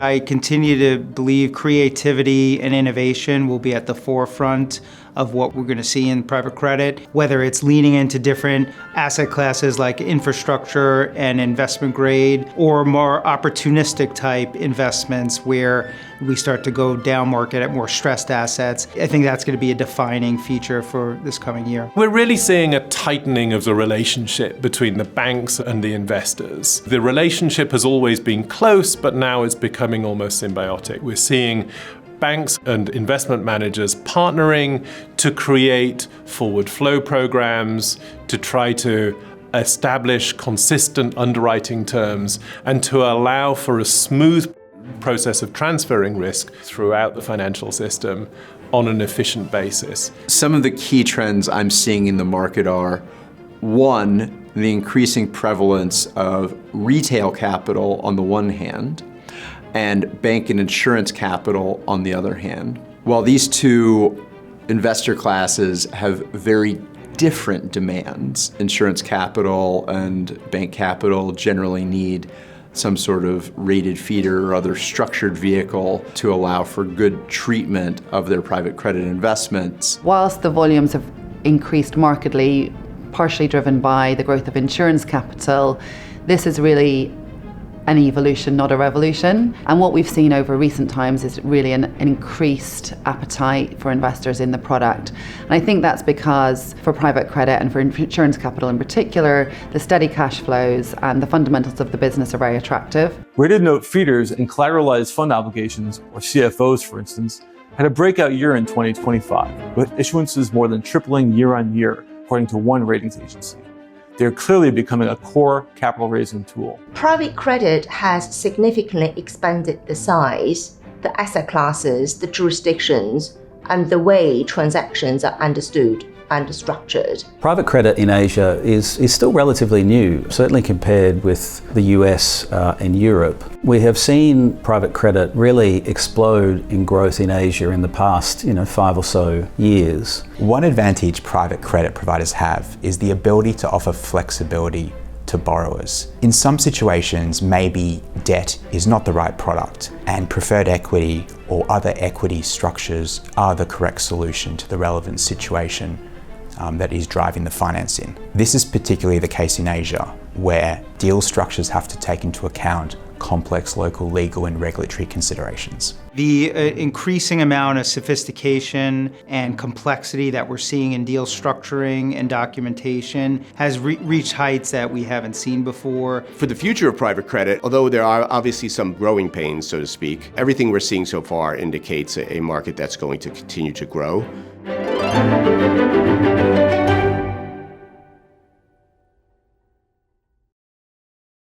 I continue to believe creativity and innovation will be at the forefront of what we're going to see in private credit, whether it's leaning into different asset classes like infrastructure and investment grade, or more opportunistic type investments where we start to go down market at more stressed assets. I think that's going to be a defining feature for this coming year. We're really seeing a tightening of the relationship between the banks and the investors. The relationship has always been close, but now it's becoming almost symbiotic. We're seeing banks and investment managers partnering to create forward flow programs, to try to establish consistent underwriting terms, and to allow for a smooth process of transferring risk throughout the financial system on an efficient basis. Some of the key trends I'm seeing in the market are, one, the increasing prevalence of retail capital on the one hand, and bank and insurance capital on the other hand. While these two investor classes have very different demands, insurance capital and bank capital generally need some sort of rated feeder or other structured vehicle to allow for good treatment of their private credit investments. Whilst the volumes have increased markedly, partially driven by the growth of insurance capital, this is really an evolution, not a revolution. And what we've seen over recent times is really an increased appetite for investors in the product. And I think that's because for private credit and for insurance capital in particular, the steady cash flows and the fundamentals of the business are very attractive. Rated note feeders and collateralized fund obligations, or CFOs for instance, had a breakout year in 2025, with issuances more than tripling year on year, according to one ratings agency. They're clearly becoming a core capital raising tool. Private credit has significantly expanded the size, the asset classes, the jurisdictions, and the way transactions are understood and structured. Private credit in Asia is still relatively new, certainly compared with the US and Europe. We have seen private credit really explode in growth in Asia in the past 5 or so years. One advantage private credit providers have is the ability to offer flexibility to borrowers. In some situations, maybe debt is not the right product and preferred equity or other equity structures are the correct solution to the relevant situation that is driving the financing. This is particularly the case in Asia, where deal structures have to take into account complex local legal and regulatory considerations. The increasing amount of sophistication and complexity that we're seeing in deal structuring and documentation has reached heights that we haven't seen before. For the future of private credit, although there are obviously some growing pains, so to speak, everything we're seeing so far indicates a market that's going to continue to grow.